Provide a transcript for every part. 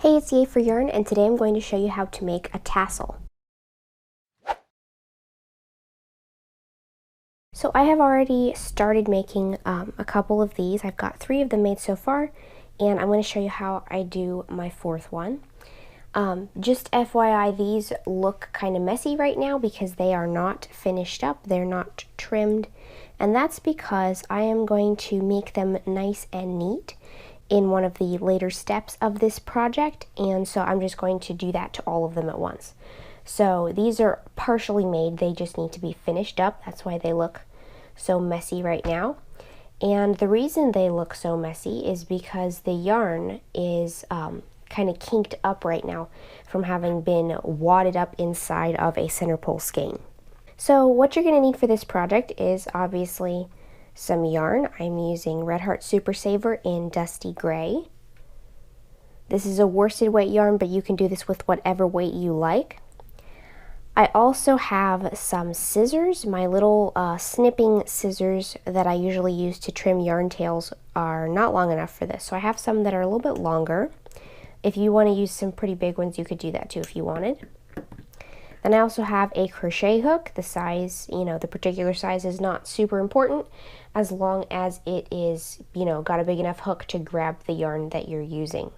Hey, it's Yay for Yarn, and today I'm going to show you how to make a tassel. So I have already started making a couple of these. I've got 3 of them made so far, and I'm going to show you how I do my 4th one. Just FYI, these look kind of messy right now because they are not finished up, they're not trimmed, and that's because I am going to make them nice and neat in one of the later steps of this project, and so I'm just going to do that to all of them at once. So these are partially made, they just need to be finished up. That's why they look so messy right now. And the reason they look so messy is because the yarn is kind of kinked up right now from having been wadded up inside of a center pole skein. So what you're going to need for this project is obviously some yarn. I'm using Red Heart Super Saver in Dusty Gray. This is a worsted weight yarn, but you can do this with whatever weight you like. I also have some scissors. My little snipping scissors that I usually use to trim yarn tails are not long enough for this, so I have some that are a little bit longer. If you want to use some pretty big ones, you could do that too if you wanted. Then I also have a crochet hook. The size, the particular size is not super important as long as it is, got a big enough hook to grab the yarn that you're using.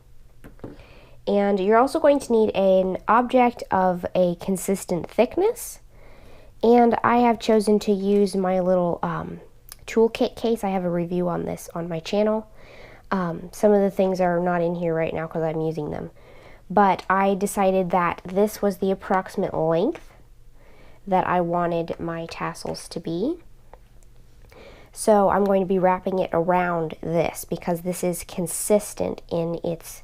And you're also going to need an object of a consistent thickness. And I have chosen to use my little toolkit case. I have a review on this on my channel. Some of the things are not in here right now because I'm using them. But I decided that this was the approximate length that I wanted my tassels to be. So I'm going to be wrapping it around this because this is consistent in its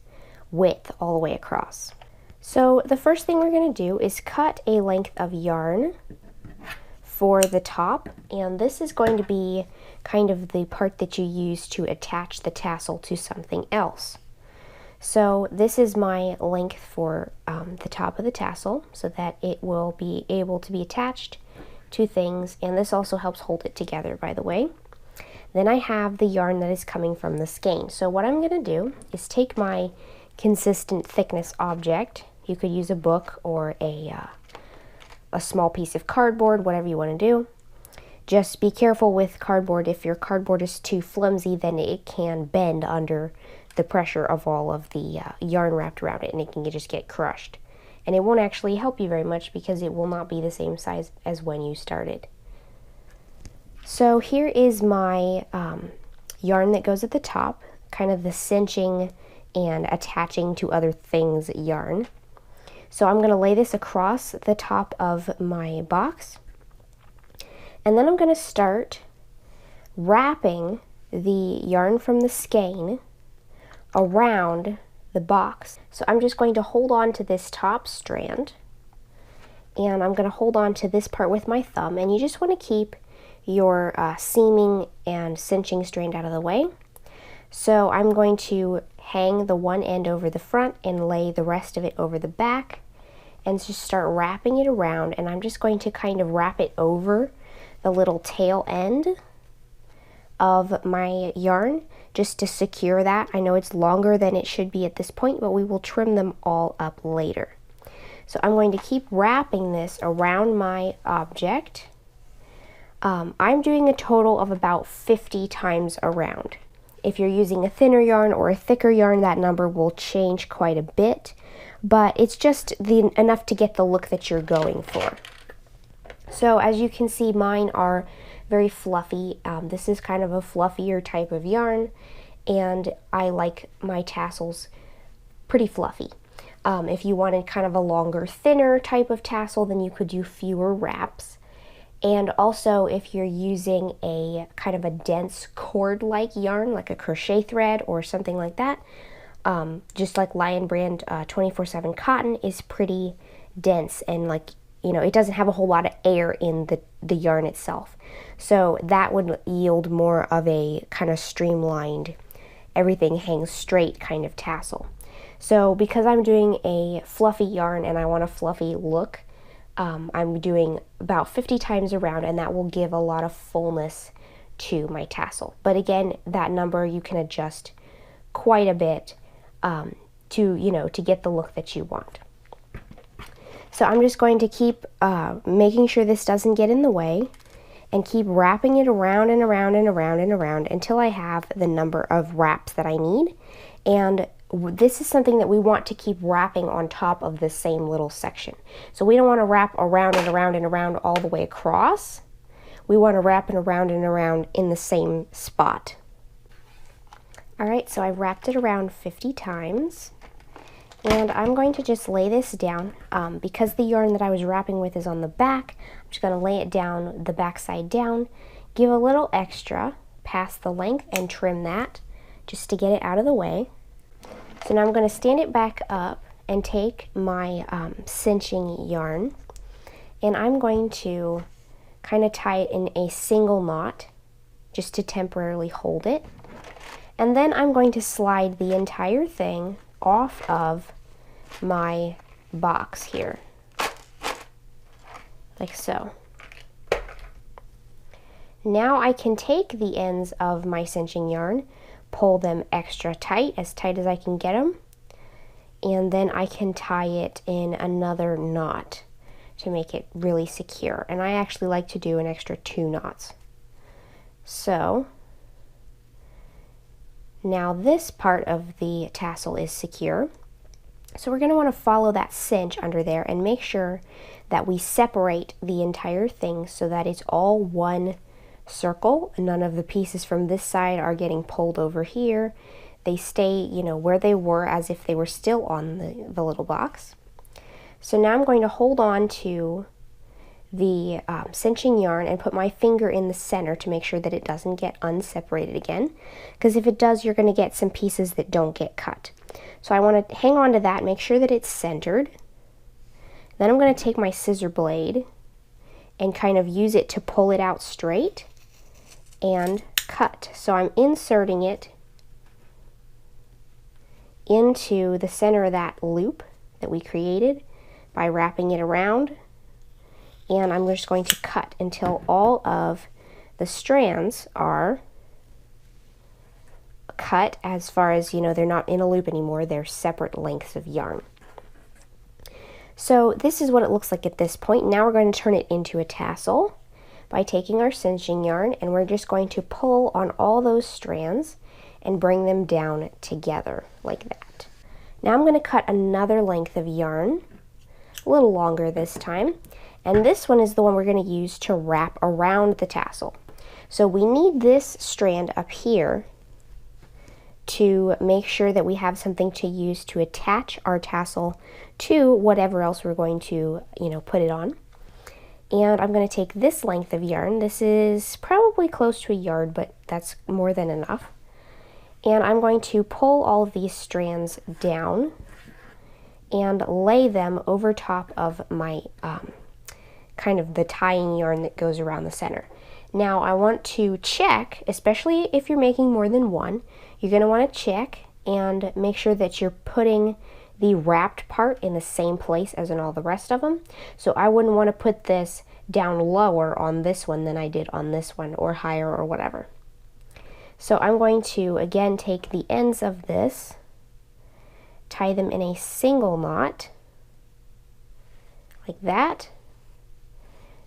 width all the way across. So the first thing we're going to do is cut a length of yarn for the top, and this is going to be kind of the part that you use to attach the tassel to something else. So this is my length for the top of the tassel so that it will be able to be attached to things, and this also helps hold it together, by the way. Then I have the yarn that is coming from the skein. So what I'm going to do is take my consistent thickness object. You could use a book or a small piece of cardboard, whatever you want to do. Just be careful with cardboard. If your cardboard is too flimsy, then it can bend under the pressure of all of the yarn wrapped around it, and it can just get crushed. And it won't actually help you very much because it will not be the same size as when you started. So here is my yarn that goes at the top, kind of the cinching and attaching to other things yarn. So I'm going to lay this across the top of my box, and then I'm going to start wrapping the yarn from the skein around the box. So I'm just going to hold on to this top strand, and I'm going to hold on to this part with my thumb, and you just want to keep your seaming and cinching strand out of the way. So I'm going to hang the one end over the front and lay the rest of it over the back and just start wrapping it around, and I'm just going to kind of wrap it over the little tail end of my yarn just to secure that. I know it's longer than it should be at this point, but we will trim them all up later. So I'm going to keep wrapping this around my object. I'm doing a total of about 50 times around. If you're using a thinner yarn or a thicker yarn, that number will change quite a bit, but it's just enough to get the look that you're going for. So as you can see, mine are very fluffy. This is kind of a fluffier type of yarn, and I like my tassels pretty fluffy. If you wanted kind of a longer, thinner type of tassel, then you could do fewer wraps. And also, if you're using a kind of a dense cord-like yarn, like a crochet thread or something like that, just like Lion Brand 24/7 cotton is pretty dense, and it doesn't have a whole lot of air in the yarn itself. So that would yield more of a kind of streamlined, everything hangs straight kind of tassel. So because I'm doing a fluffy yarn and I want a fluffy look, I'm doing about 50 times around, and that will give a lot of fullness to my tassel. But again, that number you can adjust quite a bit to, you know, to get the look that you want. So I'm just going to keep making sure this doesn't get in the way, and keep wrapping it around and around and around and around until I have the number of wraps that I need. And this is something that we want to keep wrapping on top of the same little section. So we don't want to wrap around and around and around all the way across. We want to wrap it around and around in the same spot. Alright, so I've wrapped it around 50 times. And I'm going to just lay this down. Because the yarn that I was wrapping with is on the back, I'm just going to lay it down, the back side down, give a little extra past the length and trim that just to get it out of the way. So now I'm going to stand it back up and take my cinching yarn, and I'm going to kind of tie it in a single knot just to temporarily hold it. And then I'm going to slide the entire thing off of my box here, like so. Now I can take the ends of my cinching yarn, pull them extra tight as I can get them, and then I can tie it in another knot to make it really secure. And I actually like to do an extra 2 knots. So now this part of the tassel is secure. So we're going to want to follow that cinch under there and make sure that we separate the entire thing so that it's all one circle. None of the pieces from this side are getting pulled over here. They stay, you know, where they were as if they were still on the little box. So now I'm going to hold on to the cinching yarn and put my finger in the center to make sure that it doesn't get unseparated again, because if it does, you're going to get some pieces that don't get cut. So I want to hang on to that, make sure that it's centered. Then I'm going to take my scissor blade and kind of use it to pull it out straight and cut. So I'm inserting it into the center of that loop that we created by wrapping it around, and I'm just going to cut until all of the strands are cut, as far as, you know, they're not in a loop anymore, they're separate lengths of yarn. So this is what it looks like at this point. Now we're going to turn it into a tassel by taking our cinching yarn, and we're just going to pull on all those strands and bring them down together like that. Now I'm going to cut another length of yarn, a little longer this time, and this one is the one we're going to use to wrap around the tassel. So we need this strand up here to make sure that we have something to use to attach our tassel to whatever else we're going to, you know, put it on. And I'm going to take this length of yarn. This is probably close to a yard, but that's more than enough. And I'm going to pull all of these strands down and lay them over top of my kind of the tying yarn that goes around the center. Now I want to check, especially if you're making more than one, you're going to want to check and make sure that you're putting the wrapped part in the same place as in all the rest of them. So I wouldn't want to put this down lower on this one than I did on this one, or higher, or whatever. So I'm going to again take the ends of this, tie them in a single knot like that,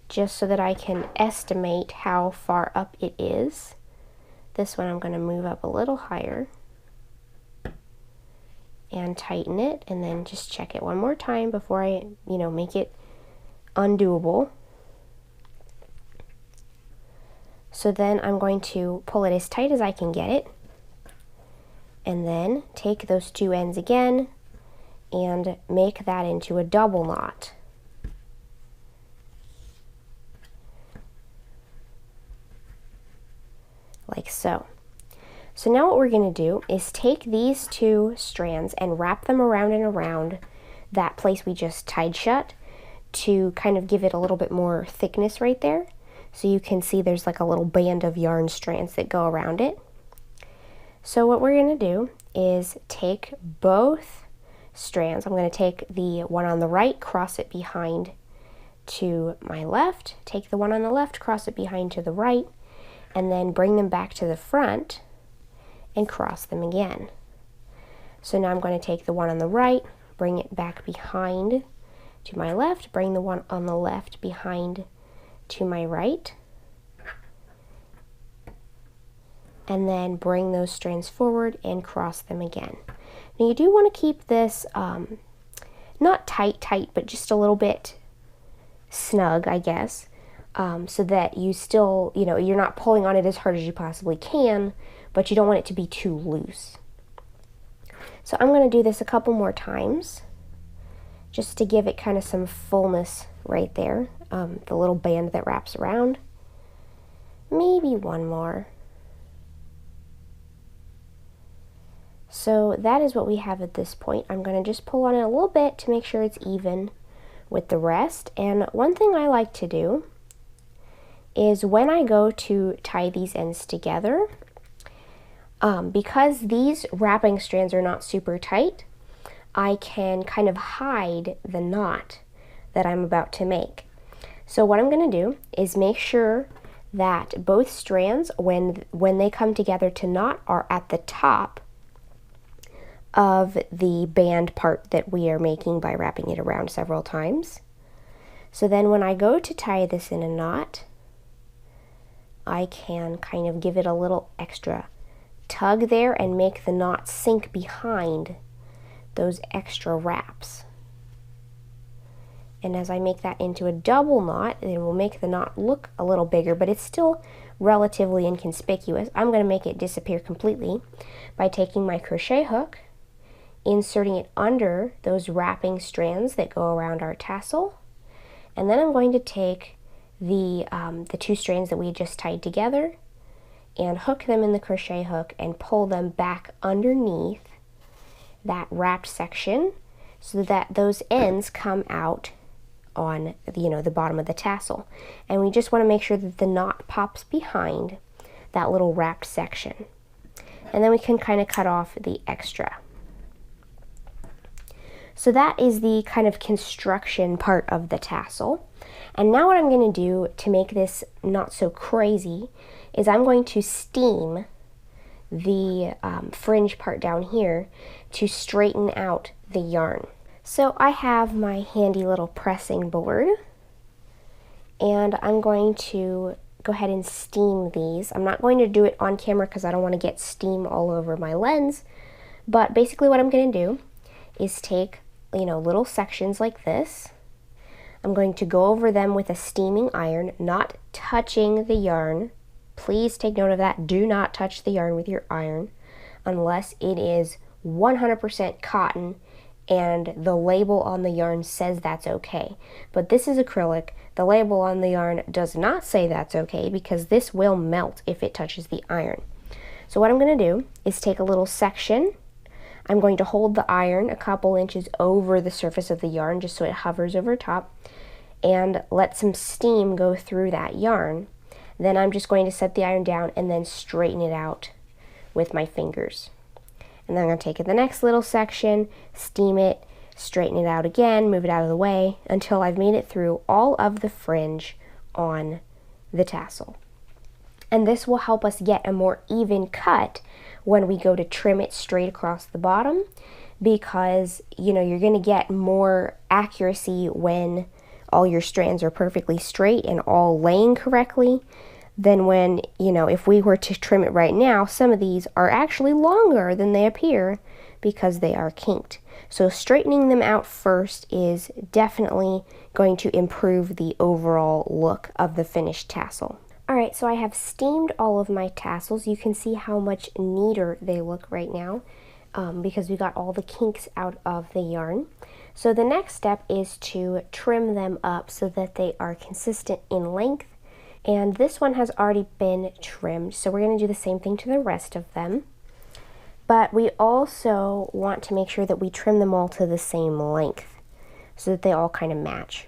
just so that I can estimate how far up it is. This one I'm going to move up a little higher and tighten it, and then just check it one more time before I, you know, make it undoable. So then I'm going to pull it as tight as I can get it, and then take those two ends again and make that into a double knot. Like so. So now what we're going to do is take these two strands and wrap them around and around that place we just tied shut to kind of give it a little bit more thickness right there. So you can see there's like a little band of yarn strands that go around it. So what we're going to do is take both strands. I'm going to take the one on the right, cross it behind to my left, take the one on the left, cross it behind to the right, and then bring them back to the front and cross them again. So now I'm going to take the one on the right, bring it back behind to my left, bring the one on the left behind to my right, and then bring those strands forward and cross them again. Now you do want to keep this not tight, but just a little bit snug, I guess, so that you still, you're not pulling on it as hard as you possibly can, but you don't want it to be too loose. So I'm going to do this a couple more times, just to give it kind of some fullness right there, the little band that wraps around. Maybe one more. So that is what we have at this point. I'm going to just pull on it a little bit to make sure it's even with the rest. And one thing I like to do is when I go to tie these ends together, because these wrapping strands are not super tight, I can kind of hide the knot that I'm about to make. So what I'm going to do is make sure that both strands, when they come together to knot, are at the top of the band part that we are making by wrapping it around several times. So then when I go to tie this in a knot, I can kind of give it a little extra tug there and make the knot sink behind those extra wraps. And as I make that into a double knot, it will make the knot look a little bigger, but it's still relatively inconspicuous. I'm going to make it disappear completely by taking my crochet hook, inserting it under those wrapping strands that go around our tassel, and then I'm going to take the two strands that we just tied together and hook them in the crochet hook and pull them back underneath that wrapped section so that those ends come out on the bottom of the tassel. And we just want to make sure that the knot pops behind that little wrapped section. And then we can kind of cut off the extra. So that is the kind of construction part of the tassel. And now what I'm going to do to make this not so crazy is I'm going to steam the fringe part down here to straighten out the yarn. So I have my handy little pressing board, and I'm going to go ahead and steam these. I'm not going to do it on camera because I don't want to get steam all over my lens, but basically what I'm going to do is take little sections like this. I'm going to go over them with a steaming iron, not touching the yarn. Please take note of that. Do not touch the yarn with your iron unless it is 100% cotton and the label on the yarn says that's okay. But this is acrylic. The label on the yarn does not say that's okay because this will melt if it touches the iron. So what I'm going to do is take a little section. I'm going to hold the iron a couple inches over the surface of the yarn just so it hovers over top and let some steam go through that yarn. Then I'm just going to set the iron down and then straighten it out with my fingers. And then I'm going to take the next little section, steam it, straighten it out again, move it out of the way until I've made it through all of the fringe on the tassel. And this will help us get a more even cut when we go to trim it straight across the bottom, because you're going to get more accuracy when all your strands are perfectly straight and all laying correctly than when, if we were to trim it right now, some of these are actually longer than they appear because they are kinked. So straightening them out first is definitely going to improve the overall look of the finished tassel. Alright, so I have steamed all of my tassels. You can see how much neater they look right now because we got all the kinks out of the yarn. So the next step is to trim them up so that they are consistent in length. And this one has already been trimmed, so we're going to do the same thing to the rest of them. But we also want to make sure that we trim them all to the same length so that they all kind of match.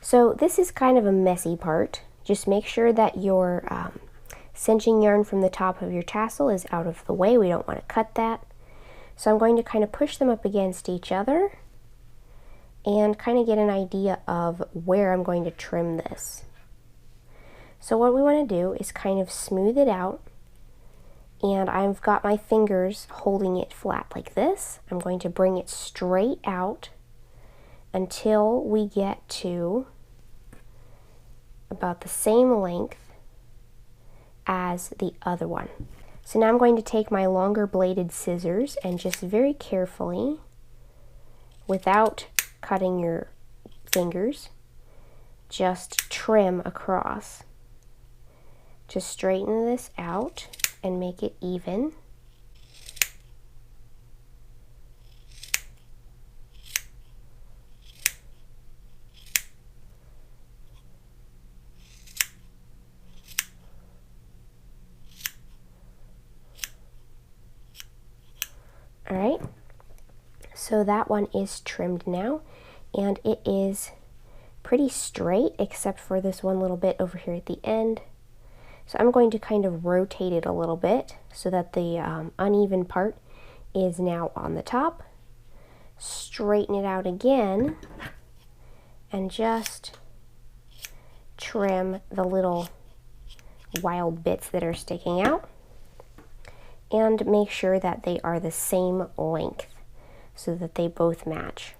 So this is kind of a messy part. Just make sure that your cinching yarn from the top of your tassel is out of the way. We don't want to cut that. So I'm going to kind of push them up against each other and kind of get an idea of where I'm going to trim this. So what we want to do is kind of smooth it out and I've got my fingers holding it flat like this. I'm going to bring it straight out until we get to about the same length as the other one. So now I'm going to take my longer bladed scissors and just very carefully, without cutting your fingers, just trim across. Just straighten this out and make it even. All right, so that one is trimmed now, and it is pretty straight except for this one little bit over here at the end. So I'm going to kind of rotate it a little bit so that the uneven part is now on the top. Straighten it out again and just trim the little wild bits that are sticking out, and make sure that they are the same length so that they both match.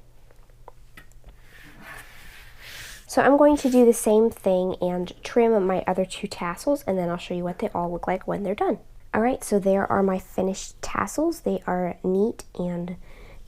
So I'm going to do the same thing and trim my other two tassels, and then I'll show you what they all look like when they're done. Alright, so there are my finished tassels. They are neat and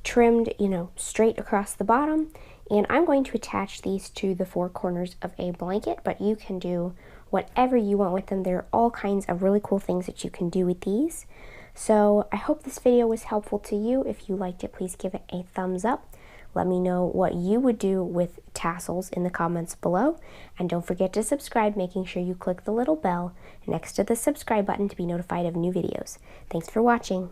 trimmed, you know, straight across the bottom. And I'm going to attach these to the four corners of a blanket, but you can do whatever you want with them. There are all kinds of really cool things that you can do with these. So I hope this video was helpful to you. If you liked it, please give it a thumbs up. Let me know what you would do with tassels in the comments below. And don't forget to subscribe, making sure you click the little bell next to the subscribe button to be notified of new videos. Thanks for watching.